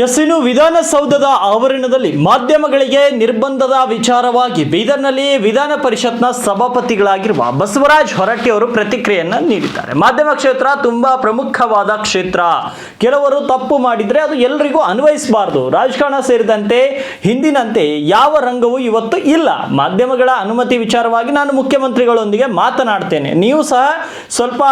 ಇನ್ನು ವಿಧಾನಸೌಧದ ಆವರಣದಲ್ಲಿ ಮಾಧ್ಯಮಗಳಿಗೆ ನಿರ್ಬಂಧದ ವಿಚಾರವಾಗಿ ಬೀದರ್ನಲ್ಲಿ ವಿಧಾನ ಪರಿಷತ್ನ ಸಭಾಪತಿಗಳಾಗಿರುವ ಬಸವರಾಜ ಹೊರಟ್ಟಿ ಅವರು ಪ್ರತಿಕ್ರಿಯೆಯನ್ನ ನೀಡಿದ್ದಾರೆ. ಮಾಧ್ಯಮ ಕ್ಷೇತ್ರ ತುಂಬಾ ಪ್ರಮುಖವಾದ ಕ್ಷೇತ್ರ. ಕೆಲವರು ತಪ್ಪು ಮಾಡಿದ್ರೆ ಅದು ಎಲ್ಲರಿಗೂ ಅನ್ವಯಿಸಬಾರದು. ರಾಜಕಾರಣ ಸೇರಿದಂತೆ ಹಿಂದಿನಂತೆ ಯಾವ ರಂಗವೂ ಇವತ್ತು ಇಲ್ಲ. ಮಾಧ್ಯಮಗಳ ಅನುಮತಿ ವಿಚಾರವಾಗಿ ನಾನು ಮುಖ್ಯಮಂತ್ರಿಗಳೊಂದಿಗೆ ಮಾತನಾಡ್ತೇನೆ. ನೀವು ಸಹ ಸ್ವಲ್ಪ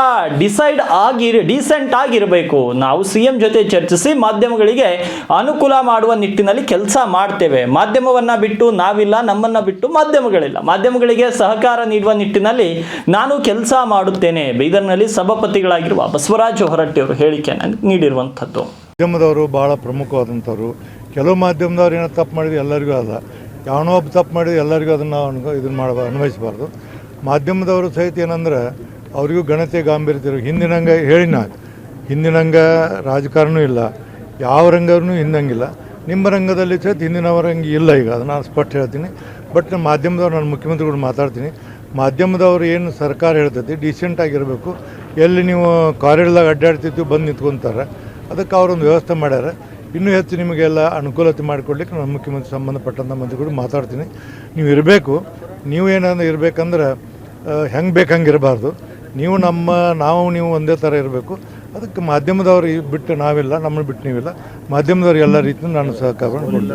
ಡೀಸೆಂಟ್ ಆಗಿರಬೇಕು. ನಾವು ಸಿಎಂ ಜೊತೆ ಚರ್ಚಿಸಿ ಮಾಧ್ಯಮಗಳಿಗೆ ಅನುಕೂಲ ಮಾಡುವ ನಿಟ್ಟಿನಲ್ಲಿ ಕೆಲಸ ಮಾಡ್ತೇವೆ. ಮಾಧ್ಯಮವನ್ನ ಬಿಟ್ಟು ನಾವಿಲ್ಲ, ನಮ್ಮನ್ನ ಬಿಟ್ಟು ಮಾಧ್ಯಮಗಳಿಲ್ಲ. ಮಾಧ್ಯಮಗಳಿಗೆ ಸಹಕಾರ ನೀಡುವ ನಿಟ್ಟಿನಲ್ಲಿ ನಾನು ಕೆಲಸ ಮಾಡುತ್ತೇನೆ. ಬೀದರ್ನಲ್ಲಿ ಸಭಾಪತಿಗಳಾಗಿರುವ ಬಸವರಾಜ ಹೊರಟ್ಟಿ ಅವರು ಹೇಳಿಕೆಯನ್ನು ನೀಡಿರುವಂಥದ್ದು. ಮಾಧ್ಯಮದವರು ಬಹಳ ಪ್ರಮುಖವಾದಂಥವ್ರು. ಕೆಲವು ಮಾಧ್ಯಮದವ್ರು ಏನೋ ತಪ್ಪು ಮಾಡಿದ್ರು ಎಲ್ಲರಿಗೂ ಅಲ್ಲ, ಯಾವನೋ ಒಬ್ಬ ತಪ್ಪು ಮಾಡಿದ್ರು ಎಲ್ಲರಿಗೂ ಇದನ್ನು ಅನ್ವಯಿಸಬಾರ್ದು. ಮಾಧ್ಯಮದವರು ಸಹಿತ ಏನಂದ್ರೆ ಅವರಿಗೂ ಘನತೆ ಗಾಂಭೀರ್ಯತೆ ಹಿಂದಿನಂಗೆ ರಾಜಕಾರಣವೂ ಇಲ್ಲ, ಯಾವ ರಂಗನೂ ಹಿಂದಂಗಿಲ್ಲ. ನಿಮ್ಮ ರಂಗದಲ್ಲಿ ಸಹಿತ ಹಿಂದಿನವರ ಹಂಗೆ ಇಲ್ಲ. ಈಗ ಅದು ನಾನು ಸ್ಪಷ್ಟ ಹೇಳ್ತೀನಿ. ಬಟ್ ಮಾಧ್ಯಮದವ್ರು ನಾನು ಮುಖ್ಯಮಂತ್ರಿಗಳು ಮಾತಾಡ್ತೀನಿ. ಮಾಧ್ಯಮದವರು ಏನು ಸರ್ಕಾರ ಹೇಳ್ತೈತಿ ಡೀಸೆಂಟ್ ಆಗಿರಬೇಕು. ಎಲ್ಲಿ ನೀವು ಕಾರಿಡಾರ್ದಾಗ ಅಡ್ಡಾಡ್ತಿದ್ದು ಬಂದು ನಿಂತ್ಕೊತಾರೆ, ಅದಕ್ಕೆ ಅವರೊಂದು ವ್ಯವಸ್ಥೆ ಮಾಡ್ಯಾರ. ಇನ್ನೂ ಹೆಚ್ಚು ನಿಮಗೆಲ್ಲ ಅನುಕೂಲತೆ ಮಾಡಿಕೊಡ್ಲಿಕ್ಕೆ ನಾನು ಮುಖ್ಯಮಂತ್ರಿ ಸಂಬಂಧಪಟ್ಟಂಥ ಮಂತ್ರಿಗಳು ಮಾತಾಡ್ತೀನಿ. ನೀವು ಇರಬೇಕು. ನೀವು ಏನಂದ್ರೆ ಇರಬೇಕಂದ್ರೆ ಹೆಂಗೆ ಬೇಕು ಹಂಗೆ ಇರಬಾರ್ದು. ನೀವು ಒಂದೇ ಥರ ಇರಬೇಕು. ಅದಕ್ಕೆ ಮಾಧ್ಯಮದವ್ರು ಬಿಟ್ಟು ನಾವಿಲ್ಲ, ನಮ್ಮನ್ನು ಬಿಟ್ಟು ನೀವಿಲ್ಲ. ಮಾಧ್ಯಮದವ್ರು ಎಲ್ಲ ರೀತಿಯೂ ನಾನು ಸಹಕಾರ ಕೊಡ್ತೀನಿ.